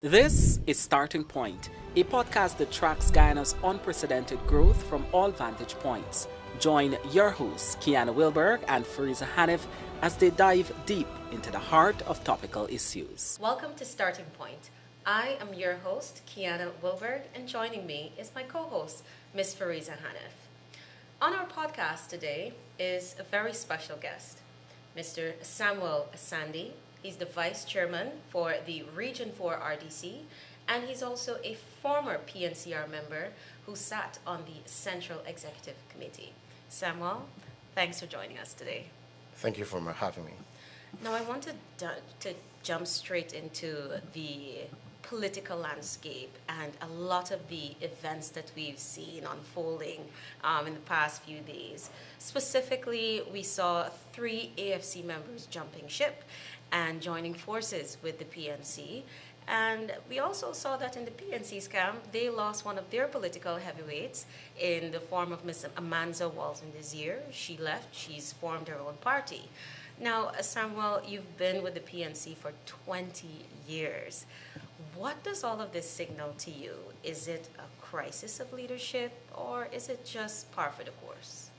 This is Starting Point, a podcast that tracks Guyana's unprecedented growth from all vantage points. Join your hosts, Kiana Wilberg and Fariza Hanif, as they dive deep into the heart of topical issues. Welcome to Starting Point. I am your host, Kiana Wilberg, and joining me is my co-host, Ms. Fariza Hanif. On our podcast today is a very special guest, Mr. Samuel Asandi. He's the Vice Chairman for the Region 4 RDC, and he's also a former PNCR member who sat on the Central Executive Committee. Samuel, thanks for joining us today. Thank you for having me. Now, I want to jump straight into the political landscape and a lot of the events that we've seen unfolding in the past few days. Specifically, we saw 3 AFC members jumping ship and joining forces with the PNC. And we also saw that in the PNC's camp, they lost one of their political heavyweights in the form of Ms. Amanza Walton Desir. She left, she's formed her own party. Now, Samuel, you've been with the PNC for 20 years. What does all of this signal to you? Is it a crisis of leadership, or is it just par for the course?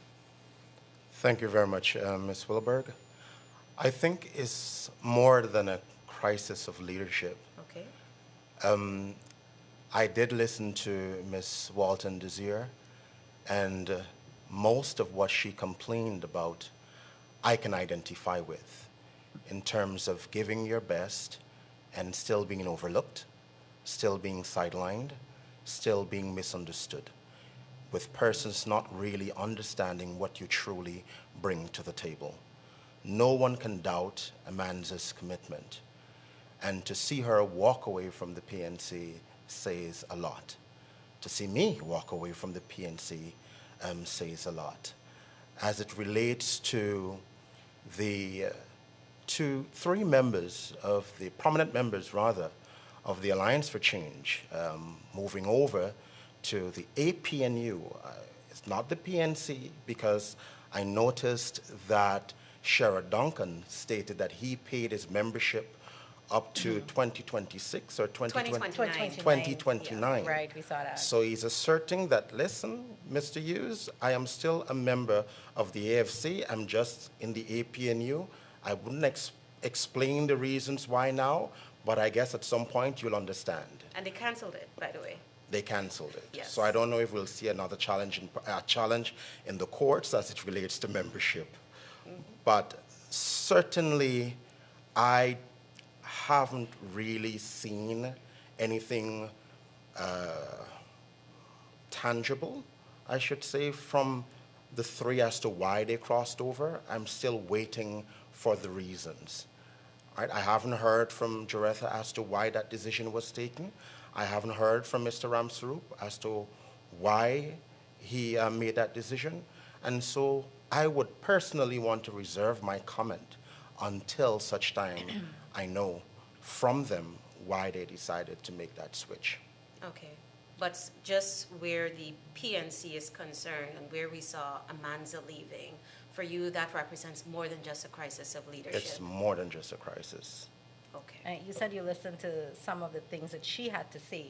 Thank you very much, Ms. Wilberg. I think it's more than a crisis of leadership. Okay. I did listen to Ms. Walton Desir, and most of what she complained about, I can identify with, in terms of giving your best and still being overlooked, still being sidelined, still being misunderstood, with persons not really understanding what you truly bring to the table. No one can doubt Amanza's commitment, and to see her walk away from the PNC says a lot. To see me walk away from the PNC says a lot. As it relates to the three members of the prominent members, rather, of the Alliance for Change, moving over to the APNU. It's not the PNC, because I noticed that Sherrod Duncan stated that he paid his membership up to 2026 or 2029. Yeah, right, we saw that. So he's asserting that, listen, Mr. Hughes, I am still a member of the AFC. I'm just in the APNU. I wouldn't explain the reasons why now, but I guess at some point you'll understand. And they canceled it, by the way. They canceled it. Yes. So I don't know if we'll see another challenge in the courts as it relates to membership. But certainly, I haven't really seen anything tangible, I should say, from the 3 as to why they crossed over. I'm still waiting for the reasons. Right? I haven't heard from Jaretha as to why that decision was taken. I haven't heard from Mr. Ramsaroop as to why he made that decision. And so I would personally want to reserve my comment until such time I know from them why they decided to make that switch. Okay. But just where the PNC is concerned and where we saw Amanza leaving, for you that represents more than just a crisis of leadership. It's more than just a crisis. Okay. You said you listened to some of the things that she had to say,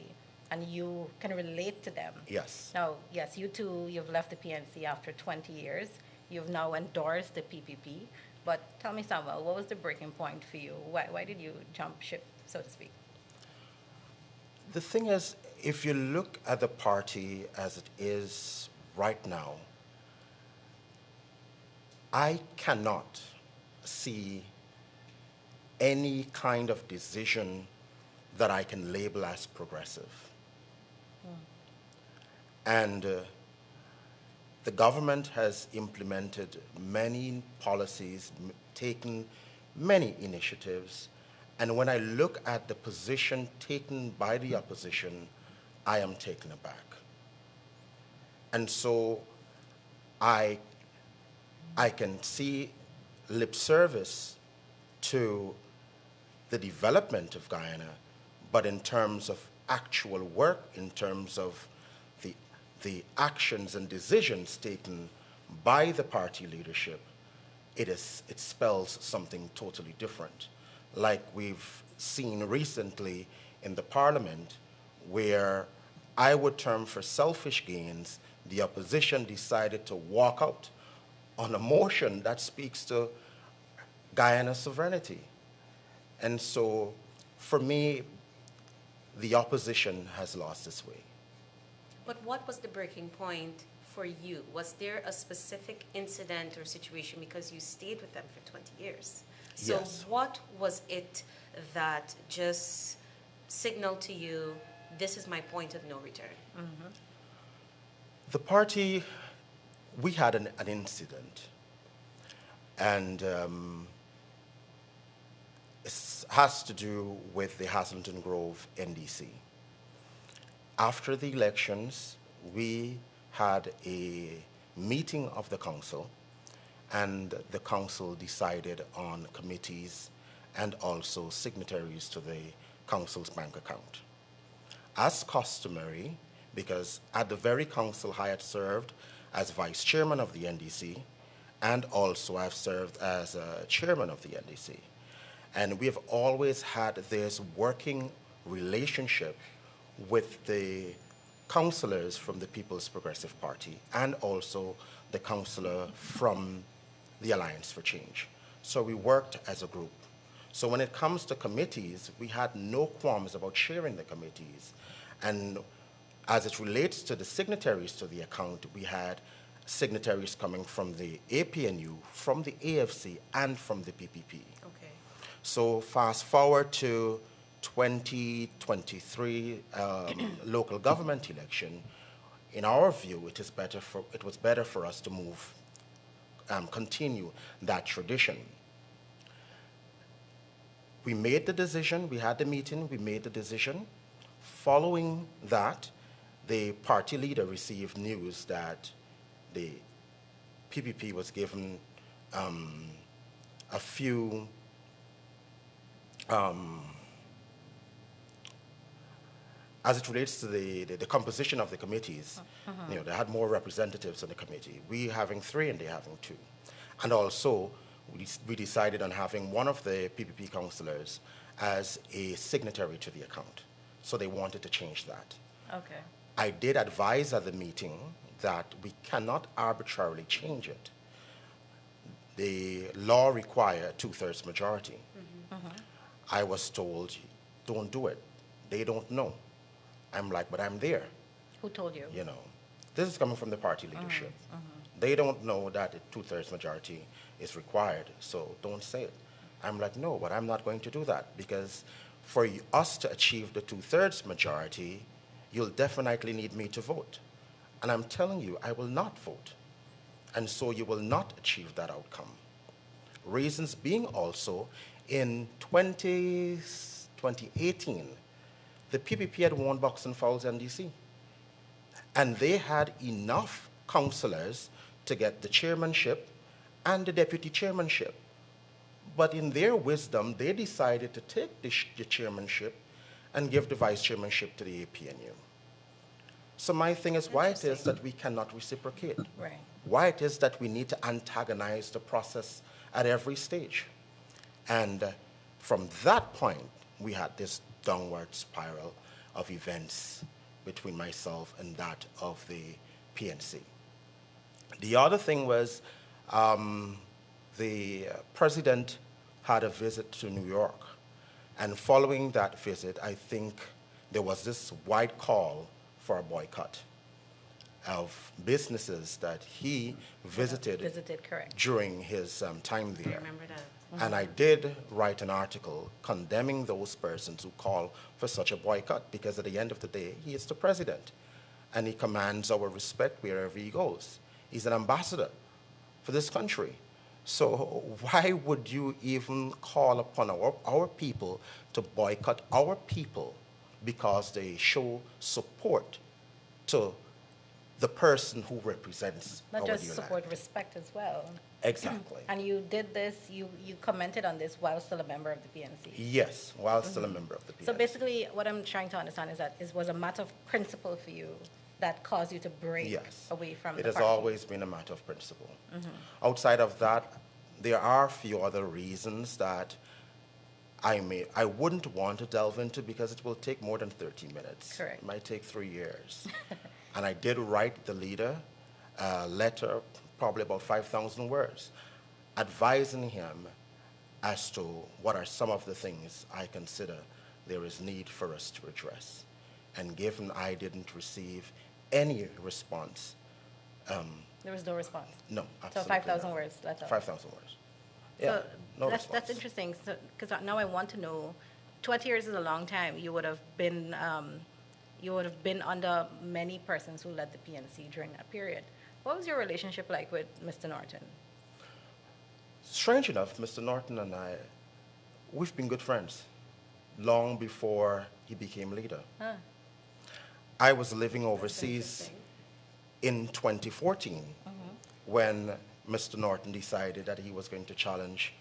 and you can relate to them. Yes. Now, yes, you too, you've left the PNC after 20 years. You've now endorsed the PPP. But tell me, Samuel, what was the breaking point for you? Why did you jump ship, so to speak? The thing is, if you look at the party as it is right now, I cannot see any kind of decision that I can label as progressive. And the government has implemented many policies, taken many initiatives, and when I look at the position taken by the opposition, I am taken aback. And so I can see lip service to the development of Guyana, but in terms of actual work, in terms of the actions and decisions taken by the party leadership, it spells something totally different. Like we've seen recently in the parliament where I would term for selfish gains, the opposition decided to walk out on a motion that speaks to Guyana sovereignty. And so, for me, the opposition has lost its way. But what was the breaking point for you? Was there a specific incident or situation, because you stayed with them for 20 years? So Yes. what was it that just signaled to you, this is my point of no return? The party, we had an incident, and it has to do with the Hazelton Grove NDC. After the elections, we had a meeting of the council, and the council decided on committees and also signatories to the council's bank account. As customary, because at the very council I had served as vice chairman of the NDC, and also I've served as chairman of the NDC. And we have always had this working relationship with the councillors from the People's Progressive Party and also the councillor from the Alliance for Change. So we worked as a group. So when it comes to committees, we had no qualms about sharing the committees. And as it relates to the signatories to the account, we had signatories coming from the APNU, from the AFC, and from the PPP. Okay. So fast forward to 2023 local government election. In our view, it was better for us to continue that tradition. We made the decision, we had the meeting, we made the decision. Following that, the party leader received news that the PPP was given a few as it relates to the composition of the committees, they had more representatives on the committee. We having 3 and they having 2. And also, we decided on having one of the PPP councillors as a signatory to the account. So they wanted to change that. Okay. I did advise at the meeting that we cannot arbitrarily change it. The law requires 2/3 majority. I was told, don't do it. They don't know. I'm like, but I'm there. Who told you? You know, this is coming from the party leadership. They don't know that a 2/3 majority is required, so don't say it. I'm like, no, but I'm not going to do that, because for us to achieve the 2/3 majority, you'll definitely need me to vote. And I'm telling you, I will not vote. And so you will not achieve that outcome. Reasons being also, in 2018, the PPP had won Buxton Falls NDC. And they had enough councillors to get the chairmanship and the deputy chairmanship. But in their wisdom, they decided to take the chairmanship and give the vice chairmanship to the APNU. So my thing is why it is that we cannot reciprocate. Right. Why it is that we need to antagonize the process at every stage. And from that point, we had this downward spiral of events between myself and that of the PNC. The other thing was the president had a visit to New York. And following that visit, I think there was this wide call for a boycott of businesses that he visited Correct. during his time I there. remember that. And I did write an article condemning those persons who call for such a boycott, because at the end of the day, he is the president and he commands our respect wherever he goes. He's an ambassador for this country. So why would you even call upon our people to boycott our people because they show support to the person who represents Not our just dear support, land? respect as well. Exactly. And you did this, you commented on this while still a member of the PNC. Yes, while still a member of the PNC. So basically, what I'm trying to understand is that it was a matter of principle for you that caused you to break Yes. away from It the has party. always been a matter of principle. Outside of that, there are a few other reasons that I wouldn't want to delve into because it will take more than 30 minutes. Correct. It might take 3 years. And I did write the leader a letter, probably about 5,000 words, advising him as to what are some of the things I consider there is need for us to address. And given I didn't receive any response, There was no response. no, So absolutely 5,000 not. words, that's all. 5,000 words. Yeah, So no that's response. interesting, because now I want to know, 20 years is a long time. You would have been under many persons who led the PNC during that period. What was your relationship like with Mr. Norton? Strange enough, Mr. Norton and I, we've been good friends long before he became leader. Huh. I was living overseas interesting. in 2014 when Mr. Norton decided that he was going to challenge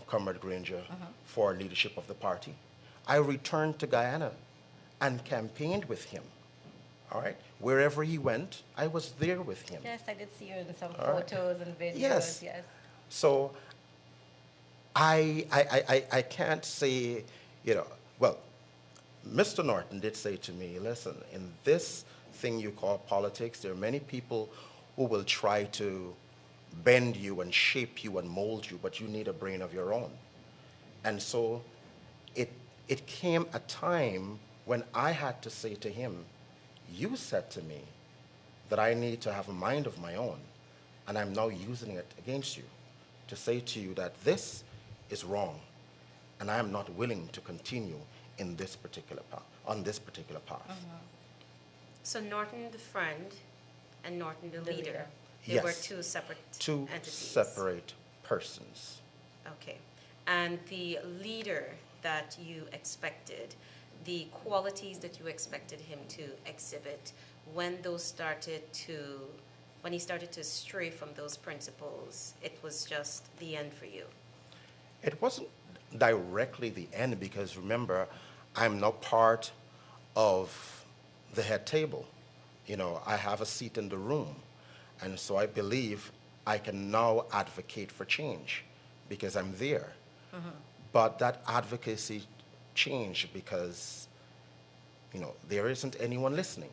Comrade Granger for leadership of the party. I returned to Guyana and campaigned with him. All right? Wherever he went, I was there with him. Yes, I did see you in some All right. photos and videos. Yes. Yes. So I can't say, well, Mr. Norton did say to me, listen, in this thing you call politics, there are many people who will try to bend you and shape you and mold you, but you need a brain of your own. And so it came a time when I had to say to him, you said to me that I need to have a mind of my own, and I'm now using it against you to say to you that this is wrong, and I am not willing to continue in this particular path, on this particular path. So Norton the friend and Norton the The leader. leader. They were Yes. two separate Two entities. separate persons. Okay. And the leader that you expected, the qualities that you expected him to exhibit, when he started to stray from those principles, it was just the end for you. It wasn't directly the end because remember, I'm now part of the head table. I have a seat in the room. And so I believe I can now advocate for change because I'm there. But that advocacy changed because, there isn't anyone listening.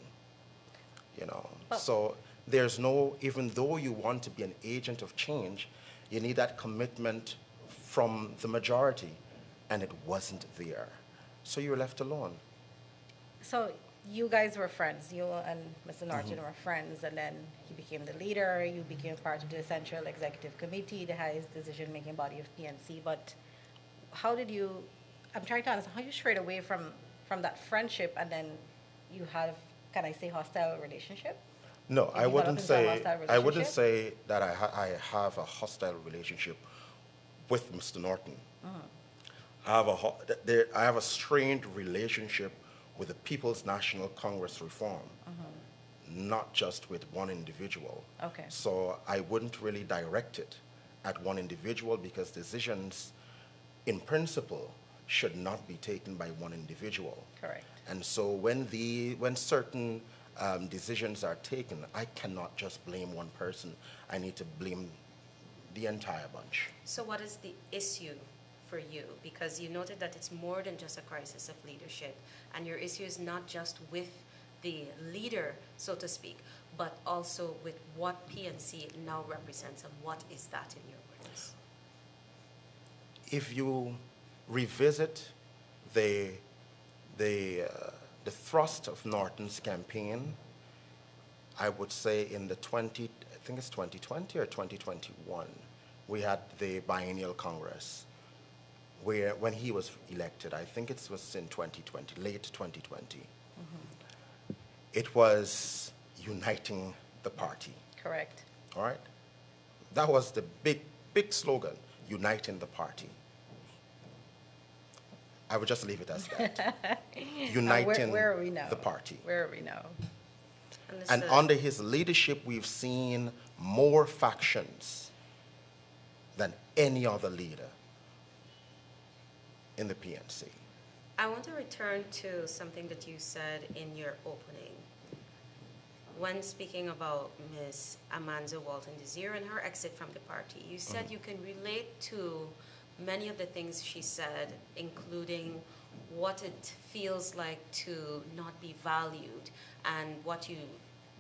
So there's no, even though you want to be an agent of change, you need that commitment from the majority, and it wasn't there. So you're left alone. So you guys were friends. You and Mr. Norton were friends, and then he became the leader. You became part of the Central Executive Committee, the highest decision-making body of PNC. But how did you, I'm trying to understand, how you strayed away from that friendship, and then you have, can I say, hostile relationship? No, Did you develop into a hostile I wouldn't relationship? say that I have a hostile relationship with Mr. Norton. I have a strained relationship with the People's National Congress reform, not just with one individual. Okay. So I wouldn't really direct it at one individual because decisions, in principle, should not be taken by one individual. Correct. And so when certain decisions are taken, I cannot just blame one person. I need to blame the entire bunch. So what is the issue for you? Because you noted that it's more than just a crisis of leadership, and your issue is not just with the leader, so to speak, but also with what PNC now represents, and what is that in your words? If you revisit the thrust of Norton's campaign, I would say in the I think it's 2020 or 2021, we had the biennial Congress, where when he was elected, I think it was in 2020, late 2020. It was uniting the party. Correct. All right? That was the big slogan, uniting the party. I would just leave it as that. Uniting where are we now? the party. Where are we now? And Understood. under his leadership, we've seen more factions than any other leader in the PNC. I want to return to something that you said in your opening. When speaking about Ms. Amanzo Walton Desir and her exit from the party, you said you can relate to many of the things she said, including what it feels like to not be valued and what you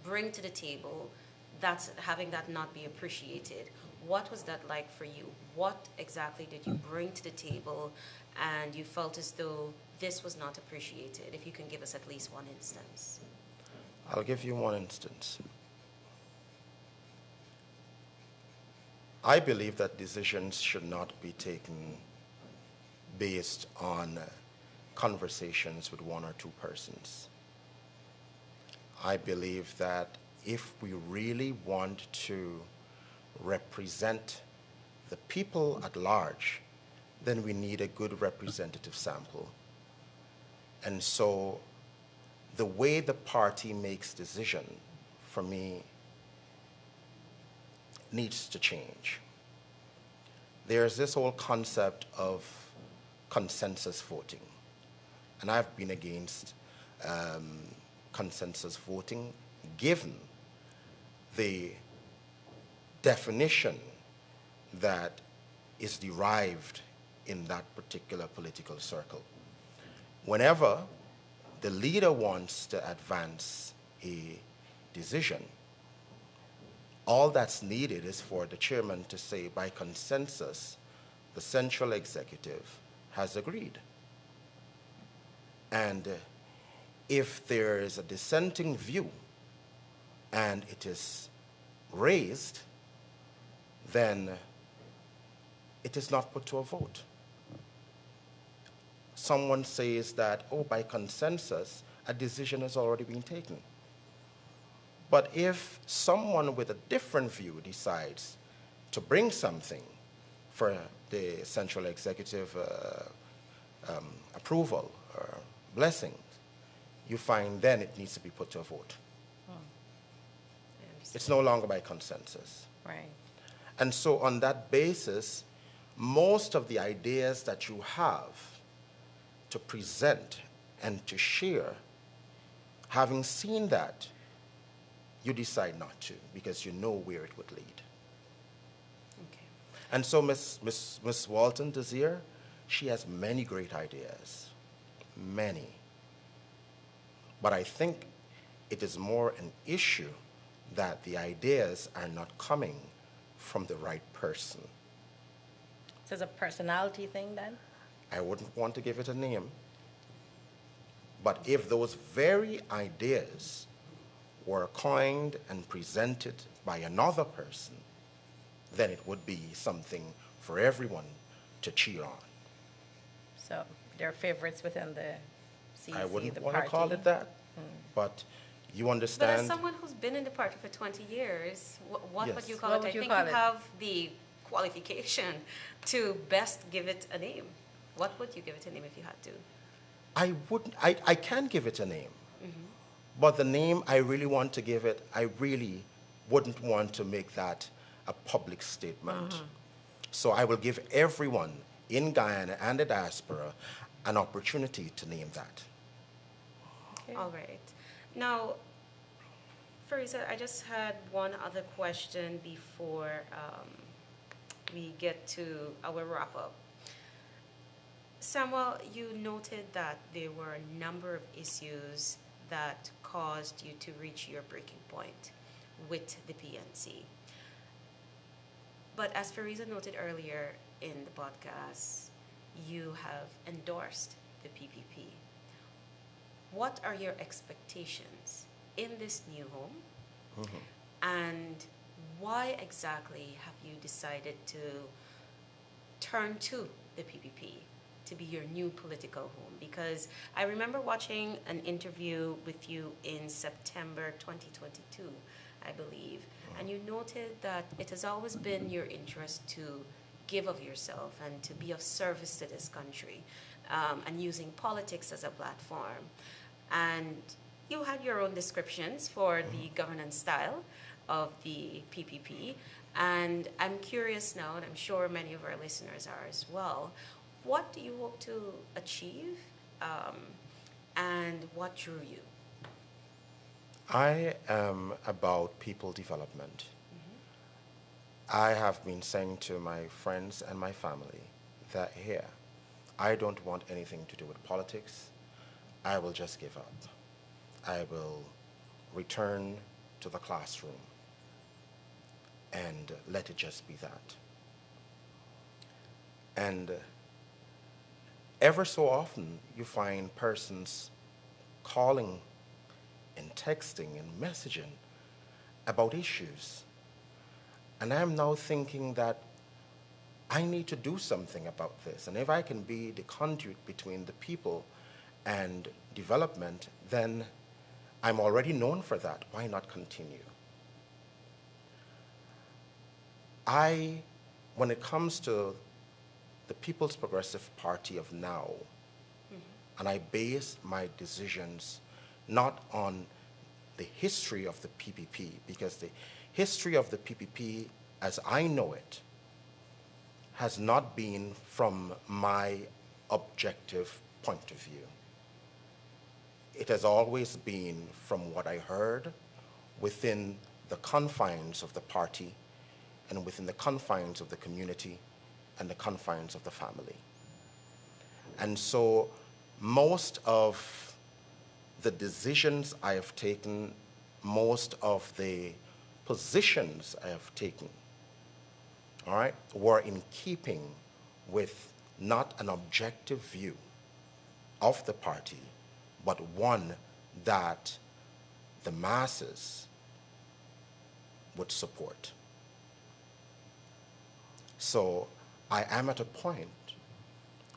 bring to the table, that's having that not be appreciated. What was that like for you? What exactly did you bring to the table and you felt as though this was not appreciated? If you can give us at least one instance. I'll give you one instance. I believe that decisions should not be taken based on conversations with one or two persons. I believe that if we really want to represent the people at large, then we need a good representative sample. And so the way the party makes decision, for me, needs to change. There's this whole concept of consensus voting. And I've been against consensus voting, given the definition that is derived in that particular political circle. Whenever the leader wants to advance a decision, all that's needed is for the chairman to say, by consensus, the central executive has agreed. And if there is a dissenting view and it is raised, then it is not put to a vote. Someone says that, oh, by consensus, a decision has already been taken. But if someone with a different view decides to bring something for the central executive approval or blessings, you find then it needs to be put to a vote. It's no longer by consensus. Right. And so on that basis, most of the ideas that you have to present and to share, having seen that, you decide not to because you know where it would lead. Okay. And so Miss Walton Desir, she has many great ideas, many. But I think it is more an issue that the ideas are not coming from the right person. So it's a personality thing then? I wouldn't want to give it a name. But if those very ideas were coined and presented by another person, then it would be something for everyone to cheer on. So they're favorites within the CEC, I wouldn't the want to party. call it that, but you But understand. as someone who's been in the party for 20 years, what Yes. would you call What it? would I you think call you it? have the qualification to best give it a name. What would you give it a name if you had to? I wouldn't. I can give it a name, but the name I really want to give it, I really wouldn't want to make that a public statement. So I will give everyone in Guyana and the diaspora an opportunity to name that. Okay. All right. Now, Farisa, I just had one other question before we get to our wrap-up. Samuel, you noted that there were a number of issues that caused you to reach your breaking point with the PNC. But as Farisa noted earlier in the podcast, you have endorsed the PPP. What are your expectations in this new home? And why exactly have you decided to turn to the PPP to be your new political home? Because I remember watching an interview with you in September 2022, I believe, and you noted that it has always been your interest to give of yourself and to be of service to this country, and using politics as a platform. And you had your own descriptions for the governance style of the PPP. And I'm curious now, and I'm sure many of our listeners are as well, what do you hope to achieve, and what drew you? I am about people development. I have been saying to my friends and my family that here, I don't want anything to do with politics. I will just give up. I will return to the classroom and let it just be that. And ever so often, you find persons calling and texting and messaging about issues. And I'm now thinking that I need to do something about this. And if I can be the conduit between the people and development, then I'm already known for that. Why not continue? When it comes to the People's Progressive Party of now, and I base my decisions not on the history of the PPP, because the history of the PPP, as I know it, has not been from my objective point of view. It has always been from what I heard within the confines of the party and within the confines of the community and the confines of the family. And so most of the decisions I have taken, most of the positions I have taken, all right, were in keeping with not an objective view of the party, but one that the masses would support. So I am at a point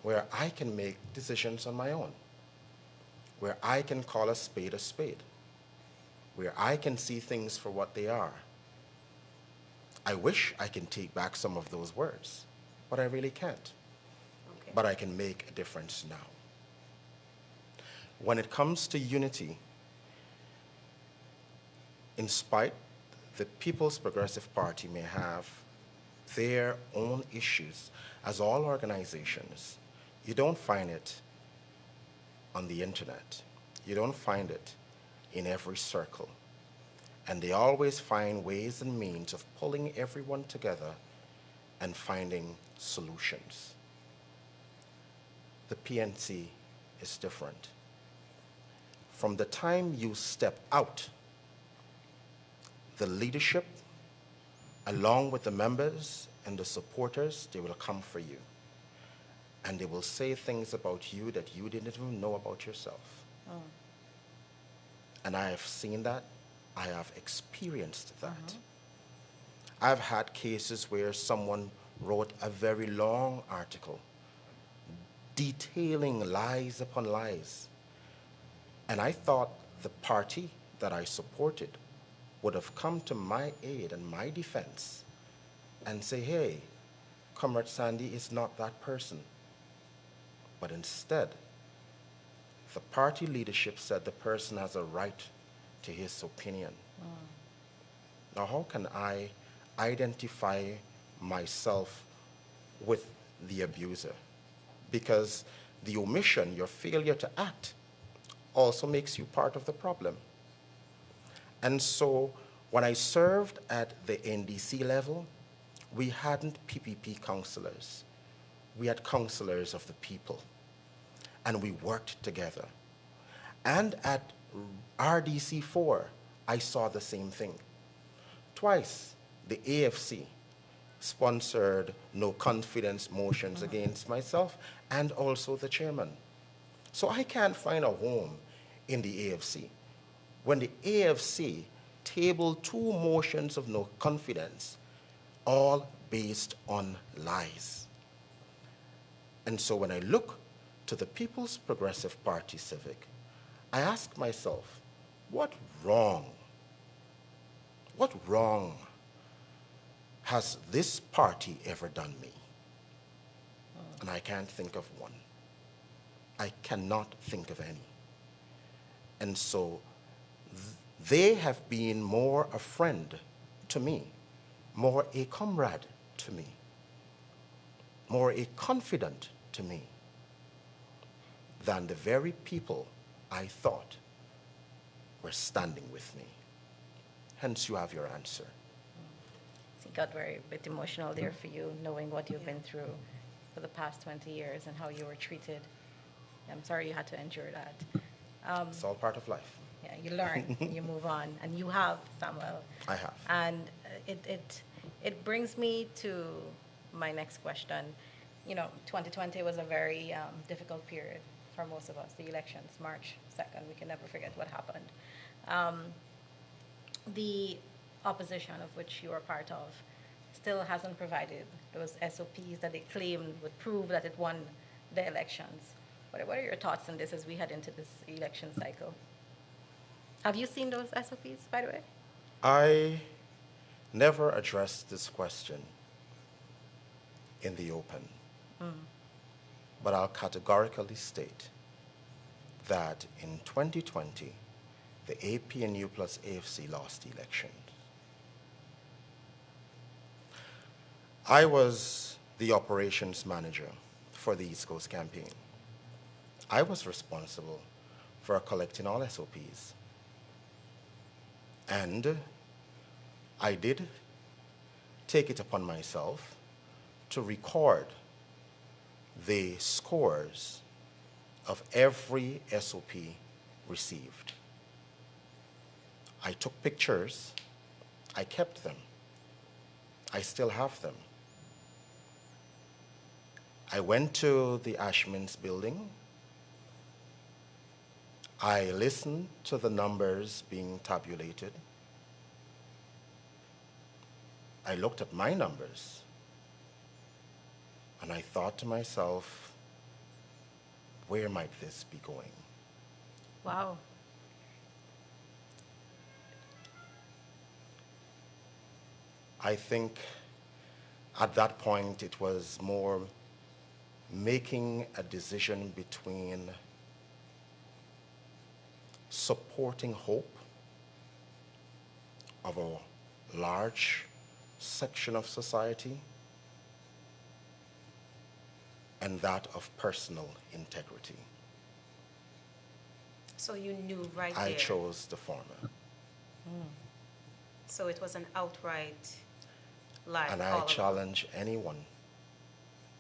where I can make decisions on my own, where I can call a spade, where I can see things for what they are. I wish I can take back some of those words, but I really can't. Okay. But I can make a difference now. When it comes to unity, in spite the People's Progressive Party may have their own issues, as all organizations, you don't find it on the internet. You don't find it in every circle. And they always find ways and means of pulling everyone together and finding solutions. The PNC is different. From the time you step out, the leadership, along with the members and the supporters, they will come for you. And they will say things about you that you didn't even know about yourself. Oh. And I have seen that. I have experienced that. I've had cases where someone wrote a very long article detailing lies upon lies. And I thought the party that I supported would have come to my aid and my defense and say, hey, Comrade Sandy is not that person. But instead, the party leadership said the person has a right to his opinion. Now, how can I identify myself with the abuser? Because the omission, your failure to act, also makes you part of the problem. And so when I served at the NDC level, we hadn't PPP counselors. We had counselors of the people, and we worked together. And at RDC4, I saw the same thing. Twice, the AFC sponsored no confidence motions against myself and also the chairman. So I can't find a home in the AFC. When the AFC tabled 2 motions of no confidence, all based on lies. And so when I look to the People's Progressive Party Civic, I ask myself, what wrong has this party ever done me? And I can't think of one. I cannot think of any. And so they have been more a friend to me, more a comrade to me, more a confidant to me than the very people I thought were standing with me. Hence, you have your answer. It got very bit emotional there for you, knowing what you've been through. for the past 20 years and how you were treated. I'm sorry you had to endure that. It's all part of life. Yeah, you learn, you move on, and you have, Samuel. I have. And it brings me to my next question. You know, 2020 was a very difficult period for most of us. The elections, March 2nd, we can never forget what happened. The opposition of which you are part of still hasn't provided those SOPs that they claimed would prove that it won the elections. What are your thoughts on this as we head into this election cycle? Have you seen those SOPs, by the way? I never addressed this question in the open, but I'll categorically state that in 2020, the APNU plus AFC lost the election. I was the operations manager for the East Coast campaign. I was responsible for collecting all SOPs. And I did take it upon myself to record the scores of every SOP received. I took pictures, I kept them, I still have them. I went to the Ashman's building. I listened to the numbers being tabulated. I looked at my numbers, and I thought to myself, where might this be going? Wow. I think at that point it was more making a decision between supporting hope of a large section of society and that of personal integrity. So you knew right there. I chose the former. So it was an outright lie. And I challenge anyone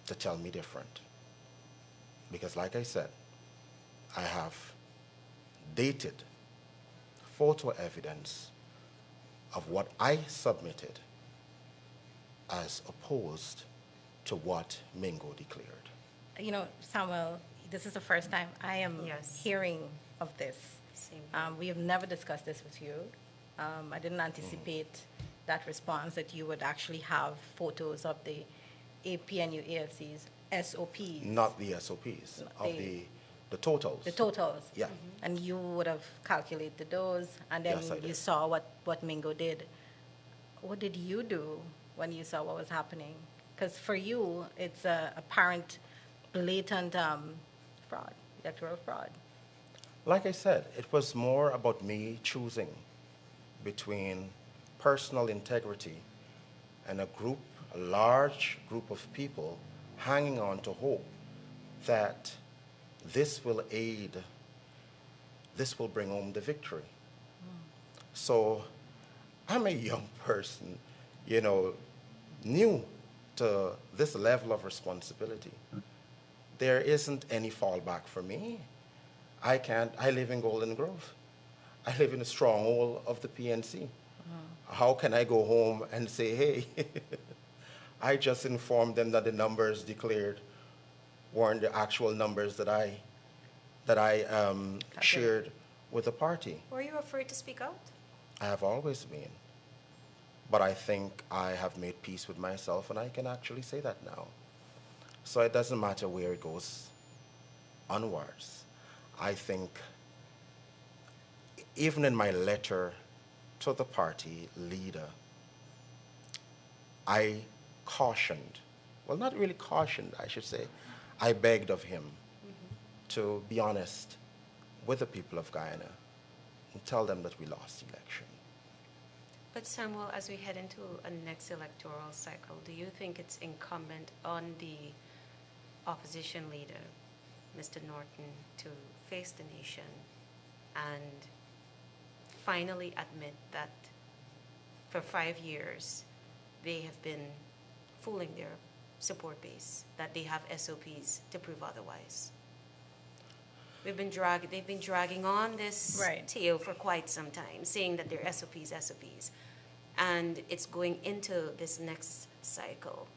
to tell me different. Because like I said, I have dated photo evidence of what I submitted as opposed to what Mingo declared. You know, Samuel, this is the first time I am hearing of this. Same. We have never discussed this with you. I didn't anticipate that response, that you would actually have photos of the APNU AFC's SOPs. Not the SOPs, of the totals. The totals. Yeah. And you would have calculated those, and then Yes, I did. you saw what Mingo did. What did you do when you saw what was happening? Because for you, it's a apparent, blatant fraud, electoral fraud. Like I said, it was more about me choosing between personal integrity and a large group of people hanging on to hope that this will bring home the victory. So I'm a young person, new to this level of responsibility. There isn't any fallback for me. I live in Golden Grove. I live in a stronghold of the PNC. How can I go home and say, hey, I just informed them that the numbers declared weren't the actual numbers that I shared with the party? Were you afraid to speak out? I have always been. But I think I have made peace with myself, and I can actually say that now. So it doesn't matter where it goes onwards. I think even in my letter to the party leader, I cautioned, well, not really cautioned, I should say, I begged of him to be honest with the people of Guyana and tell them that we lost the election. But Samuel, as we head into a next electoral cycle, do you think it's incumbent on the opposition leader, Mr. Norton, to face the nation and finally admit that for 5 years they have been fooling their support base, that they have SOPs to prove otherwise? They've been dragging on this Right. tale for quite some time, saying that they're SOPs, and it's going into this next cycle.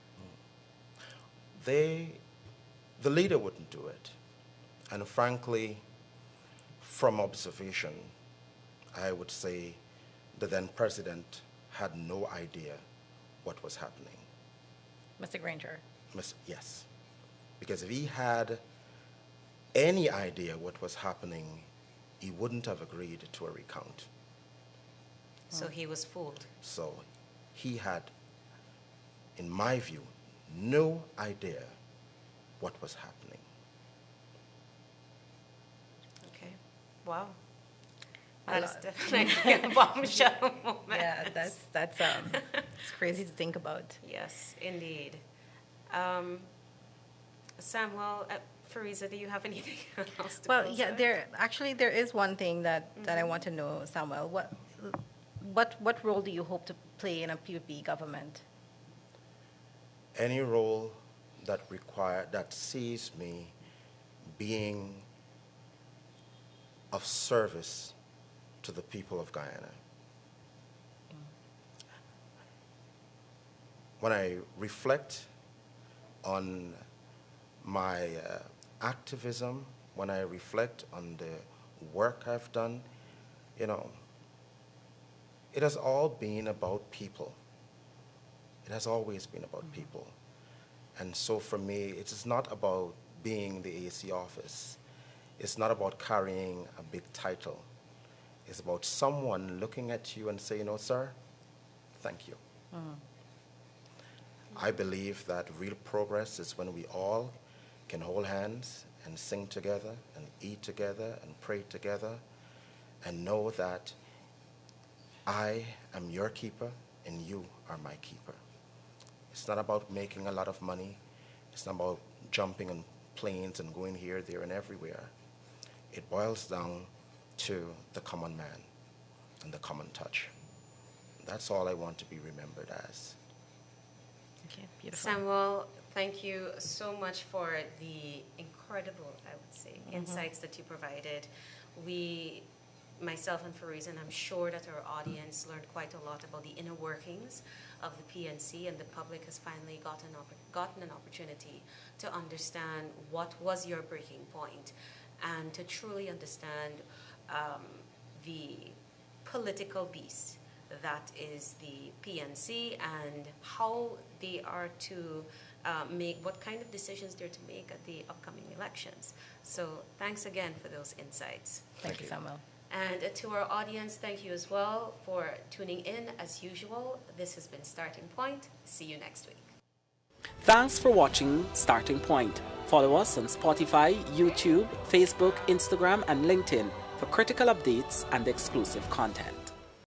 The leader wouldn't do it. And frankly, from observation, I would say the then president had no idea what was happening. Mr. Granger. Yes. Because if he had any idea what was happening, he wouldn't have agreed to a recount. So he was fooled. So he had, in my view, no idea what was happening. Okay. Wow. A That is lot. definitely a bombshell moment. Yeah, that's it's crazy to think about. Yes, indeed. Samuel, Fariza, do you have anything else to Well, close yeah, with? there is one thing that I want to know, Samuel. What role do you hope to play in a PUP government? Any role that sees me being of service to the people of Guyana. When I reflect on my activism, when I reflect on the work I've done, you know, it has all been about people. It has always been about people. And so for me, it is not about being the AC office. It's not about carrying a big title. It's about someone looking at you and saying, sir, thank you. I believe that real progress is when we all can hold hands and sing together and eat together and pray together and know that I am your keeper and you are my keeper. It's not about making a lot of money. It's not about jumping on planes and going here, there, and everywhere. It boils down to the common man and the common touch. That's all I want to be remembered as. Okay, beautiful. Samuel, thank you so much for the incredible, I would say, insights that you provided. We, myself and Fariza, and I'm sure that our audience learned quite a lot about the inner workings of the PNC, and the public has finally gotten an opportunity to understand what was your breaking point and to truly understand the political beast that is the PNC and how they are to make, what kind of decisions they're to make at the upcoming elections. So thanks again for those insights. Thank you, Samuel. And to our audience, thank you as well for tuning in. As usual, this has been Starting Point. See you next week. Thanks for watching Starting Point. Follow us on Spotify, YouTube, Facebook, Instagram, and LinkedIn for critical updates and exclusive content.